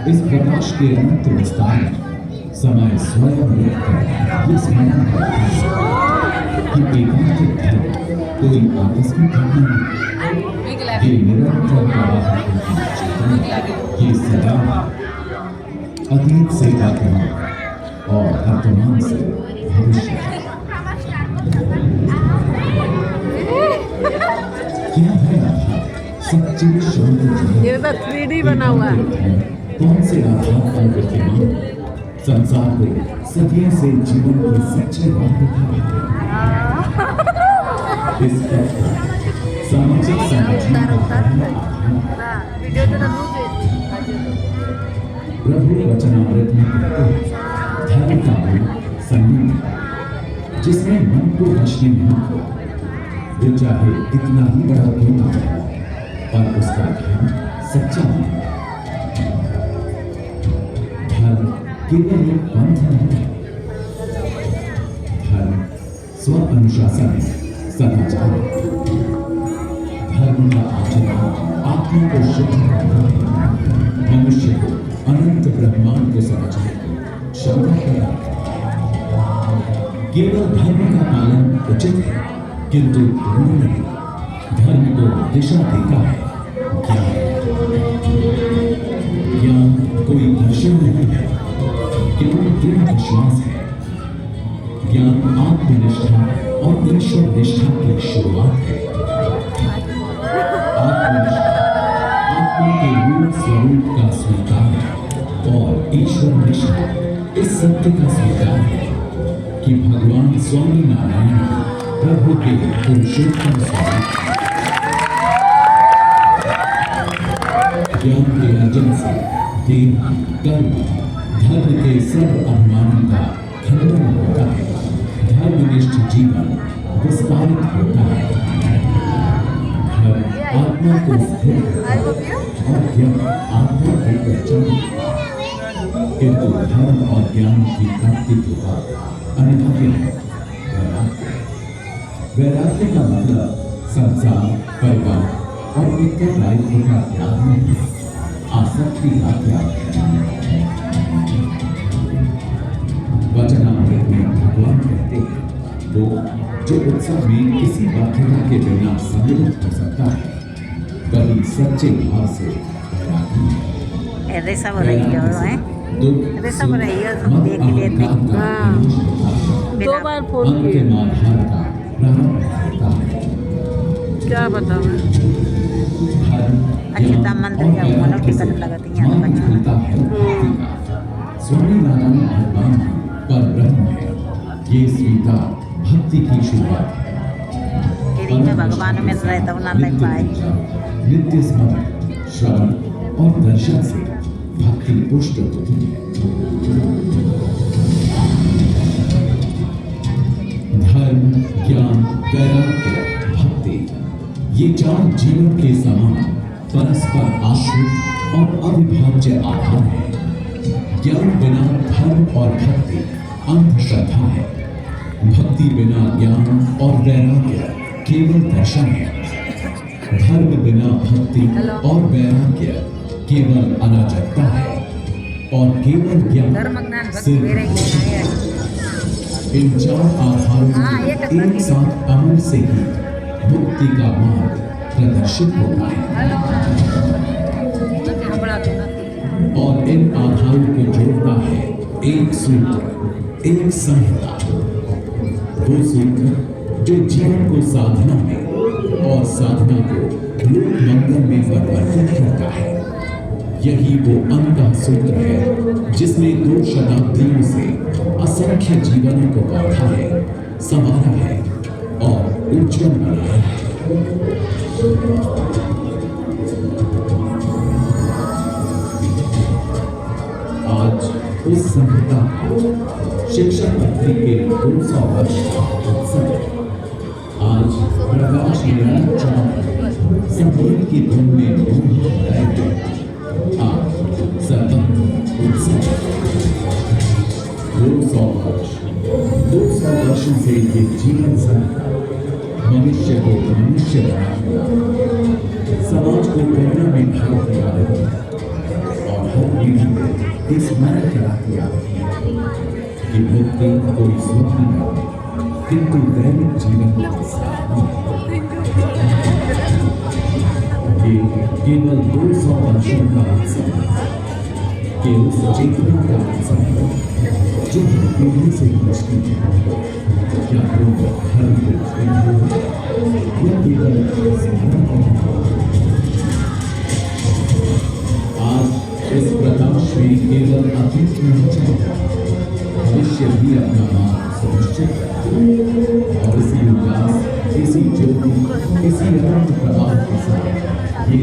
इस प्रकाश के अनंत विस्तार समय स्वयं रहकर ये स्मरण करता है कि एकांतिक धर्म कोई आकस्मिक घटना नहीं, ये निरंतर प्रवाह चेतना, ये सदा अतीत से वर्तमान और वर्तमान से भविष्य। क्या है सच्चे शांत ये तो 3D बना हुआ है। कौन से आधार पर विद्यमान संसार को सदियों से जीवन की सच्ची बात दिखा रहे हैं। इस सामाजिक संगठन प्रभु वचनामृत में कहते हैं धर्म का मूल संयम, जिसमें मन को वश में नहीं किया, वो चाहे कितना ही बड़ा क्यों ना हो, और उसका ध्यान सच्चा नहीं। धर्म केवल एक पंथ नहीं, धर्म स्व अनुशासन है, सदाचार। धर्म का आचरण आत्मा को शुद्ध करता है, मनुष्य को अनंत ब्रह्मांड को समझने की क्षमता प्रदान करता है। केवल धर्म का पालन उचित है, किंतु पूर्ण नहीं। धर्म को दिशा देता है ज्ञान। ज्ञान कोई दर्शन नहीं है, केवल दृढ़ विश्वास है। ज्ञान आत्मनिष्ठा और ईश्वर निष्ठा की शुरुआत है। आत्मनिष्ठा आत्मा के मूल स्वरूप का स्वीकार और ईश्वर निष्ठा इस सत्य का स्वीकार है कि भगवान स्वामी नारायण प्रभु के पुरुषोत्तम स्वरूप। ज्ञान के अर्जन से देव कर्म धर्म के सर्व अभिमानों का खंडन होता है, धर्मनिष्ठ जीवन विस्तारित होता है। धर्म आत्मा को स्थिर करता है और ज्ञान आत्मा की पहचान। किंतु धर्म और ज्ञान की प्राप्ति के बाद अनिवार्य है वैराग्य। वैराग्य का मतलब संसार, परिवार और उत्तरदायित्व का त्याग नहीं, आसक्ति का त्याग है। वचनामृत में भगवान कहते हैं वो जो उत्सव में किसी बाध्यता के बिना सम्मिलित हो सकता है, वही सच्चे भाव से वैरागी है। ऐसा हो रही है ऐसा हो रही है, हम देख लेते हैं। 2 बार फोन किया, क्या बताऊं। अक्षता मंदिर जाऊंगा ना, टिकट लगाती है स्वामी नारायण भगवान पर ब्रह्म है, ये स्वीकार भक्ति की शुरुआत है। में भगवान में रहता हूँ ना लग पाए। नित्य स्मरण, श्रवण और दर्शन से भक्ति पुष्ट होती है। धर्म, ज्ञान, वैराग्य, भक्ति, ये 4 जीवन के समान परस्पर आश्रित और अविभाज्य आधार है। ज्ञान बिना धर्म और भक्ति अंधश्रद्धा है। भक्ति बिना ज्ञान और वैराग्य केवल दर्शन है। धर्म बिना भक्ति और वैराग्य केवल अराजकता है, और केवल ज्ञान सिर्फ। इन 4 आधारों के एक साथ अमल से ही मुक्ति का मार्ग प्रदर्शित होता है। और इन आधारों को जोड़ता है एक सूत्र, एक संहिता। वो सूत्र जो जीवन को साधना में और साधना को लोक मंगल में परिवर्तित करता है। यही वो अंतः सूत्र है जिसने 2 शताब्दियों से असंख्य जीवनों को बांधा है, संवारा है और उज्जवल बनाया है। उस संहिता को शिक्षा पद्धति के 200 वर्ष का उत्सव आज प्रकाश मेरा चमक संगीत की धुन में डूब रहे आज सर्वत्र उत्सव 200 वर्षों से ये जीवन संहिता मनुष्य को मनुष्य बनाती समाज को प्रेरणा में ढाल दिया और हर पीढ़ी में इस स्मरण कराती कि मुक्ति कोई स्वप्न नहीं किंतु दैनिक जीवन का हिस्सा ये केवल 200 वर्षों का उत्सव के उस चेतना का उत्सव जो पीढ़ी से मुश्किल है क्या लोग हर यह केवल आज इस प्रकाश में केवल अतीत नहीं चलता भविष्य भी अपना मार्ग सुनिश्चित और इसी उल्लास इसी ज्योति इसी अनंत प्रभाव के साथ ये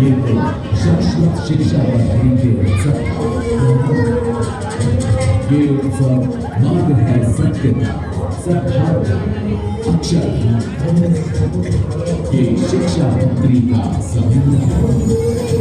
ये तो शाश्वत शिक्षा पद्धति के उत्सव ये उत्सव मार्ग है सत्यता सद्भावना अक्षर ये शिक्षा मंत्री का संबंध